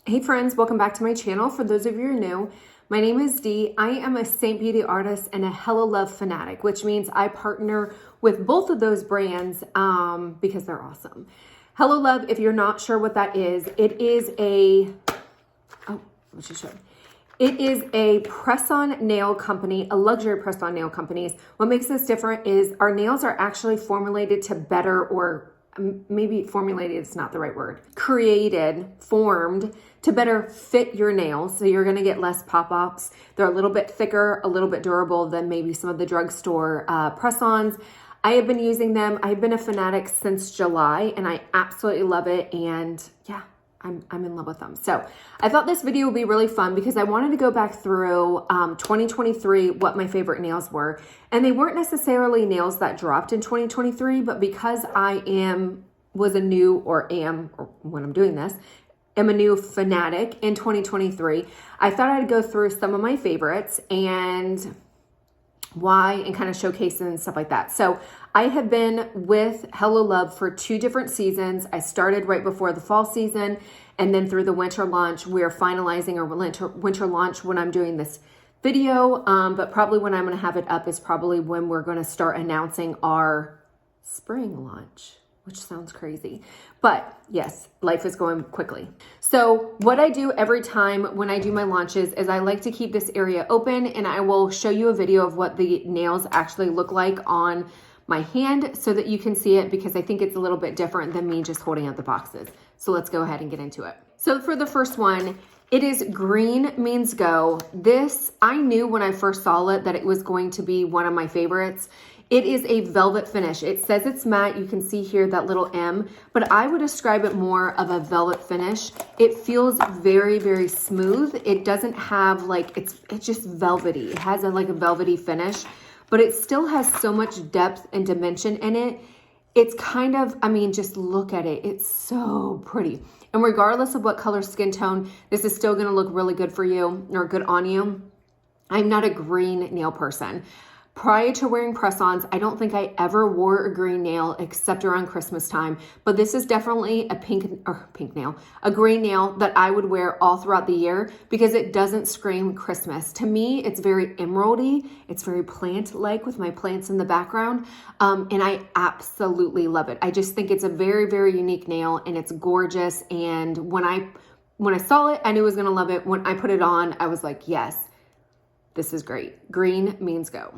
Hey friends, welcome back to my channel. For those of you who are new, my name is Dee. I am a Seint beauty artist and a Hello Love fanatic, which means I partner with both of those brands because they're awesome. Hello Love, if you're not sure what that is, it is a press-on nail company, a luxury press-on nail company. What makes this different is our nails are actually formulated to better, or maybe formulated is not the right word, formed to better fit your nails. So you're gonna get less pop-ups. They're a little bit thicker, a little bit durable than maybe some of the drugstore press-ons. I have been using them. I've been a fanatic since July and I absolutely love it. And yeah, I'm in love with them. So I thought this video would be really fun because I wanted to go back through 2023, what my favorite nails were. And they weren't necessarily nails that dropped in 2023, but because I am a new fanatic in 2023, I thought I'd go through some of my favorites and why, and kind of showcase and stuff like that. So I have been with Hello Love for 2 different seasons. I started right before the fall season and then through the winter launch. We're finalizing our winter launch when I'm doing this video, but probably when I'm going to have it up is probably when we're going to start announcing our spring launch, which sounds crazy. But yes, life is going quickly. So what I do every time when I do my launches is I like to keep this area open, and I will show you a video of what the nails actually look like on my hand so that you can see it, because I think it's a little bit different than me just holding out the boxes. So let's go ahead and get into it. So for the first one, it is Green Means Go. This, I knew when I first saw it that it was going to be one of my favorites. It is a velvet finish. It says it's matte. You can see here that little M, but I would describe it more of a velvet finish. It feels very, very smooth. It doesn't have like, it's just velvety. It has like a velvety finish, but it still has so much depth and dimension in it. It's kind of, I mean, just look at it. It's so pretty. And regardless of what color skin tone, this is still gonna look really good for you or good on you. I'm not a green nail person. Prior to wearing press-ons, I don't think I ever wore a green nail except around Christmas time, but this is definitely a a green nail that I would wear all throughout the year because it doesn't scream Christmas. To me, it's very emeraldy. It's very plant-like with my plants in the background, and I absolutely love it. I just think it's a very, very unique nail, and it's gorgeous, and when I saw it, I knew I was gonna love it. When I put it on, I was like, yes, this is great. Green Means Go.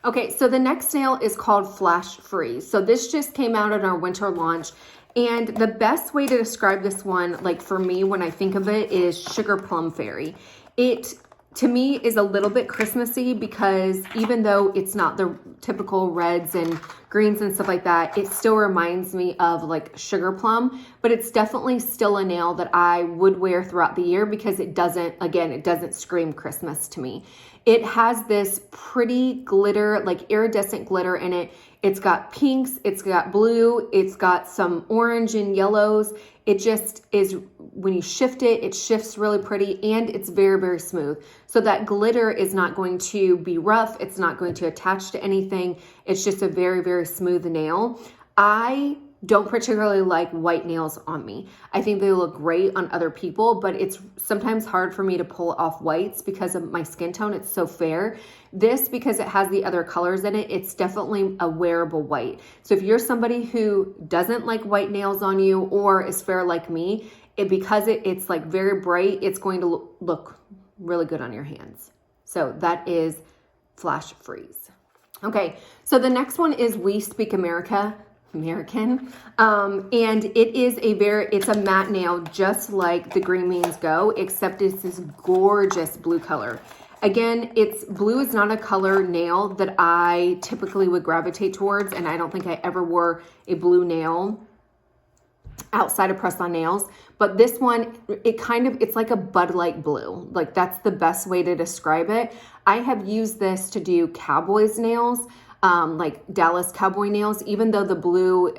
Okay, so the next nail is called Flash Freeze. So this just came out in our winter launch. And the best way to describe this one, like for me, when I think of it, is Sugar Plum Fairy. It, to me, is a little bit Christmassy because even though it's not the typical reds and greens and stuff like that, it still reminds me of like sugar plum, but it's definitely still a nail that I would wear throughout the year because it doesn't, again, it doesn't scream Christmas to me. It has this pretty glitter, like iridescent glitter in it. It's got pinks, it's got blue, it's got some orange and yellows. It just is, when you shift it, it shifts really pretty, and it's very, very smooth. So that glitter is not going to be rough. It's not going to attach to anything. It's just a very, very smooth nail. I don't particularly like white nails on me. I think they look great on other people, but it's sometimes hard for me to pull off whites because of my skin tone. It's so fair. This, because it has the other colors in it, it's definitely a wearable white. So if you're somebody who doesn't like white nails on you or is fair like me, because it's like very bright, it's going to look really good on your hands. So that is Flash Freeze. Okay, so the next one is We Speak American, and it's a matte nail just like the Green Means Go, except it's this gorgeous blue color. Again, blue is not a color nail that I typically would gravitate towards, and I don't think I ever wore a blue nail outside of press-on nails, but this one, it's like a Bud Light blue. Like, that's the best way to describe it. I have used this to do cowboys nails, like Dallas Cowboy nails. Even though the blue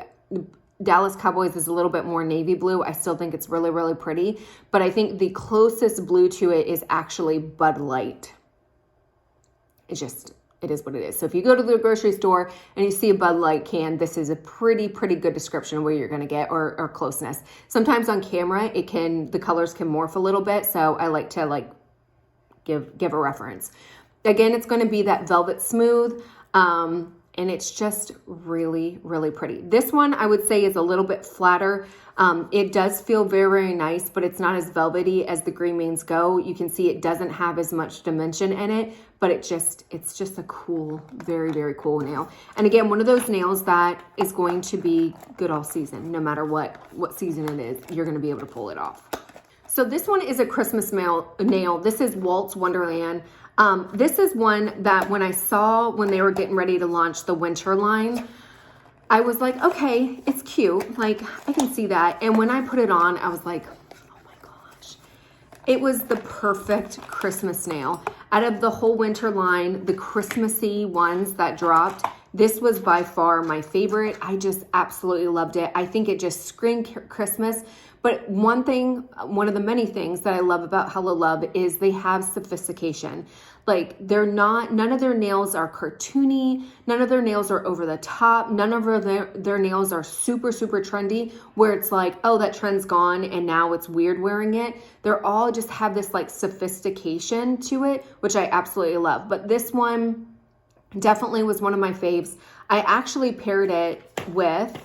Dallas Cowboys is a little bit more navy blue, I still think it's really, really pretty. But I think the closest blue to it is actually Bud Light. It's it is what it is. So if you go to the grocery store and you see a Bud Light can, this is a pretty good description of where you're going to get or closeness. Sometimes on camera, the colors can morph a little bit. So I like to give a reference. Again, it's going to be that velvet smooth. And it's just really pretty. This one I would say is a little bit flatter. It does feel very nice, but it's not as velvety as the green mains go. You can see it doesn't have as much dimension in it, but it's just a cool, very cool nail. And again, one of those nails that is going to be good all season, no matter what season it is, you're going to be able to pull it off. So this one is a Christmas nail. This is Waltz Wonderland. This is one that when I saw when they were getting ready to launch the winter line, I was like, okay, it's cute. Like, I can see that. And when I put it on, I was like, oh my gosh. It was the perfect Christmas nail. Out of the whole winter line, the Christmassy ones that dropped, this was by far my favorite. I just absolutely loved it. I think it just screamed Christmas. But one of the many things that I love about Hello Love is they have sophistication. Like, none of their nails are cartoony. None of their nails are over the top. None of their nails are super trendy where it's like, oh, that trend's gone and now it's weird wearing it. They're all just have this like sophistication to it, which I absolutely love. But this one definitely was one of my faves. I actually paired it with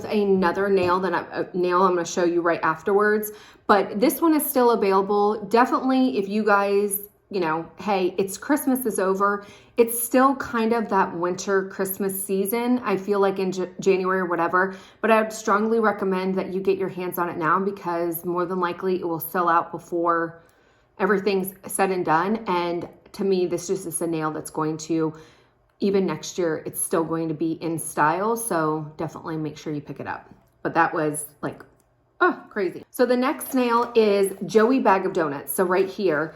another nail I'm going to show you right afterwards. But this one is still available. Definitely, if you guys, hey, it's Christmas is over. It's still kind of that winter Christmas season. I feel like in January or whatever. But I would strongly recommend that you get your hands on it now because more than likely it will sell out before everything's said and done. And to me, this just is a nail that's going to, even next year, it's still going to be in style. So definitely make sure you pick it up. But that was like, oh, crazy. So the next nail is Joey Bag of Donuts. So right here,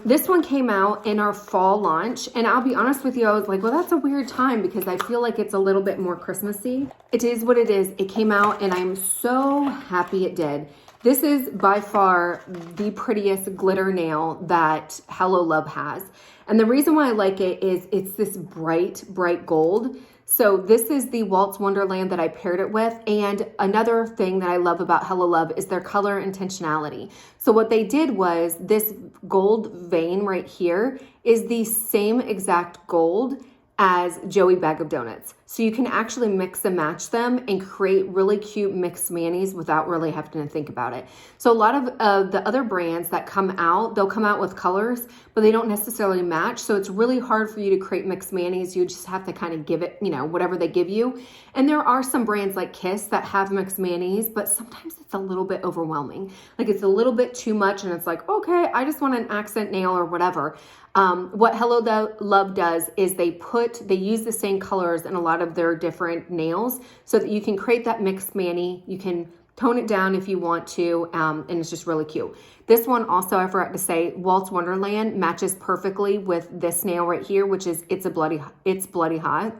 this one came out in our fall launch. And I'll be honest with you, I was like, well, that's a weird time because I feel like it's a little bit more Christmassy. It is what it is. It came out and I'm so happy it did. This is by far the prettiest glitter nail that Hello Love has. And the reason why I like it is it's this bright gold. So this is the Waltz Wonderland that I paired it with. And another thing that I love about Hello Love is their color intentionality. So what they did was this gold vein right here is the same exact gold as Joey Bag of Donuts. So you can actually mix and match them and create really cute mixed manis without really having to think about it. So a lot of the other brands that come out, they'll come out with colors, but they don't necessarily match. So it's really hard for you to create mixed manis. You just have to kind of give it, whatever they give you. And there are some brands like Kiss that have mixed manis, but sometimes it's a little bit overwhelming. Like it's a little bit too much and it's like, okay, I just want an accent nail or whatever. What Hello Love does is they use the same colors in a lot of their different nails so that you can create that mixed mani. You can tone it down if you want to, and it's just really cute. This one also, I forgot to say, Waltz Wonderland matches perfectly with this nail right here, which is It's Bloody Hot.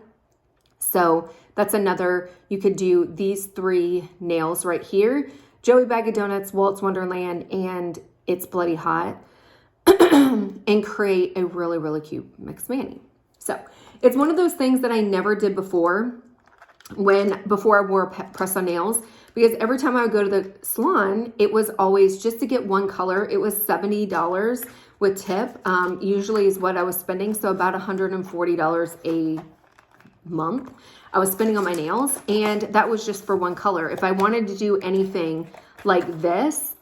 So that's another, you could do these three nails right here, Joey Bag of Donuts, Waltz Wonderland, and It's Bloody Hot. And create a really cute mixed mani. So it's one of those things that I never did before I wore press-on nails, because every time I would go to the salon, it was always just to get one color. It was $70 with tip, usually is what I was spending. So about $140 a month I was spending on my nails, and that was just for one color. If I wanted to do anything like this,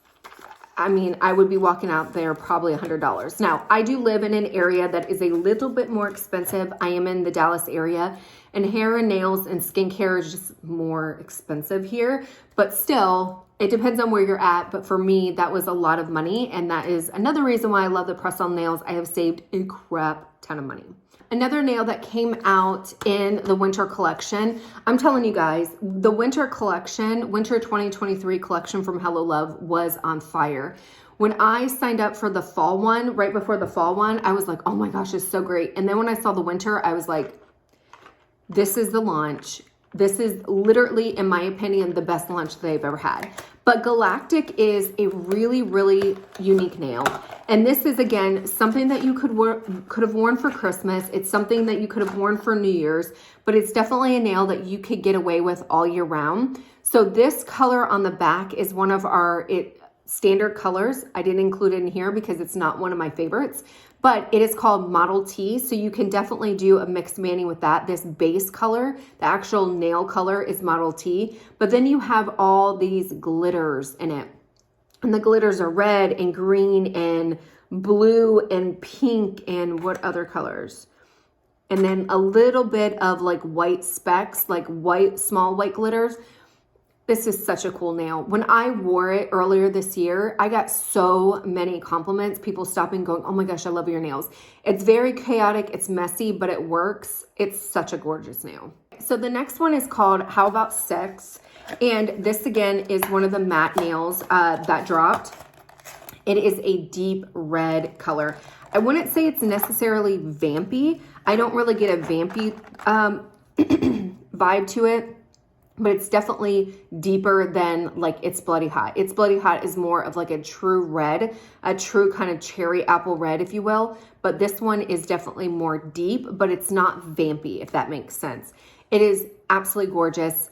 I mean, I would be walking out there probably $100. Now, I do live in an area that is a little bit more expensive. I am in the Dallas area, and hair and nails and skincare is just more expensive here. But still, it depends on where you're at. But for me, that was a lot of money, and that is another reason why I love the press-on nails. I have saved a crap ton of money. Another nail that came out in the winter collection, I'm telling you guys, the winter collection, winter 2023 collection from Hello Love was on fire. When I signed up for the fall one, right before the fall one, I was like, oh my gosh, it's so great. And then when I saw the winter, I was like, this is the launch. This is literally, in my opinion, the best lunch that I've ever had. But Galactic is a really, really unique nail. And this is, again, something that you could have worn for Christmas. It's something that you could have worn for New Year's, but it's definitely a nail that you could get away with all year round. So this color on the back is one of our standard colors. I didn't include it in here because it's not one of my favorites, but it is called Model T. So you can definitely do a mixed mani with that. This base color, the actual nail color, is Model T, but then you have all these glitters in it. And the glitters are red and green and blue and pink and what other colors? And then a little bit of like white specks, like white, small white glitters. This is such a cool nail. When I wore it earlier this year, I got so many compliments, people stopping going, oh my gosh, I love your nails. It's very chaotic, it's messy, but it works. It's such a gorgeous nail. So the next one is called How About Sex? And this again is one of the matte nails that dropped. It is a deep red color. I wouldn't say it's necessarily vampy. I don't really get a vampy vibe to it. But it's definitely deeper than like It's Bloody Hot. It's Bloody Hot is more of like a true red, a true kind of cherry apple red, if you will. But this one is definitely more deep, but it's not vampy, if that makes sense. It is absolutely gorgeous.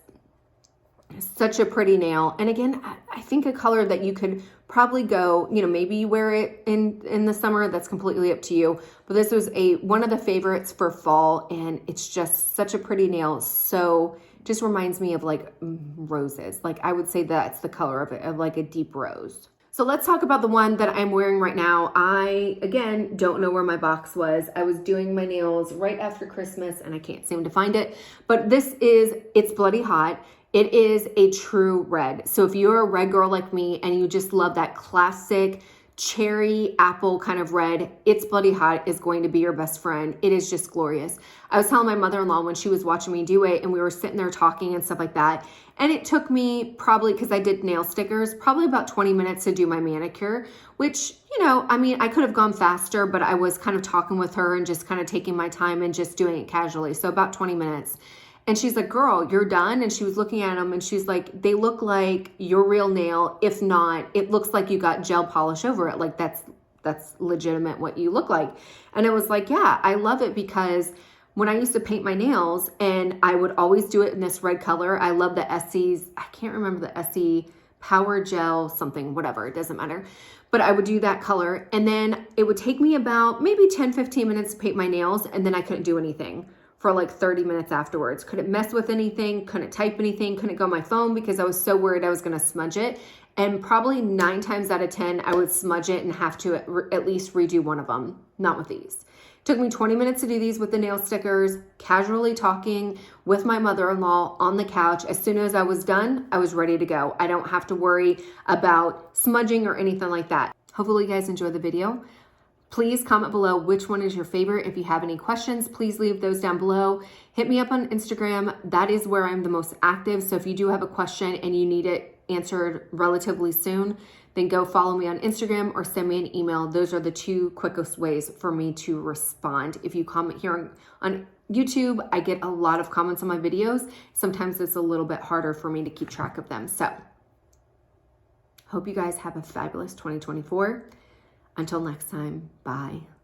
Such a pretty nail. And again, I think a color that you could probably go, you know, maybe you wear it in the summer. That's completely up to you. But this was one of the favorites for fall, and it's just such a pretty nail. So just reminds me of like roses. Like I would say that's the color of it, of like a deep rose. So let's talk about the one that I'm wearing right now. I, again, don't know where my box was. I was doing my nails right after Christmas and I can't seem to find it. But this is It's Bloody Hot. It is a true red. So if you're a red girl like me and you just love that classic cherry apple kind of red, It's Bloody Hot is going to be your best friend. It is just glorious. I was telling my mother-in-law when she was watching me do it and we were sitting there talking and stuff like that. And it took me probably, because I did nail stickers, probably about 20 minutes to do my manicure, which, you know, I mean, I could have gone faster, but I was kind of talking with her and just kind of taking my time and just doing it casually. So about 20 minutes. And she's like, girl, you're done? And she was looking at them and she's like, they look like your real nail. If not, it looks like you got gel polish over it. Like that's legitimate what you look like. And it was like, yeah, I love it because when I used to paint my nails and I would always do it in this red color. I love the Essie's, I can't remember the Essie Power Gel something, whatever, it doesn't matter. But I would do that color and then it would take me about maybe 10, 15 minutes to paint my nails and then I couldn't do anything for like 30 minutes afterwards. Couldn't mess with anything, couldn't type anything, couldn't go on my phone because I was so worried I was gonna smudge it. And probably 9 times out of 10, I would smudge it and have to at least redo one of them, not with these. Took me 20 minutes to do these with the nail stickers, casually talking with my mother-in-law on the couch. As soon as I was done, I was ready to go. I don't have to worry about smudging or anything like that. Hopefully you guys enjoyed the video. Please comment below which one is your favorite. If you have any questions, please leave those down below. Hit me up on Instagram. That is where I'm the most active. So if you do have a question and you need it answered relatively soon, then go follow me on Instagram or send me an email. Those are the 2 quickest ways for me to respond. If you comment here on YouTube, I get a lot of comments on my videos. Sometimes it's a little bit harder for me to keep track of them. So hope you guys have a fabulous 2024. Until next time, bye.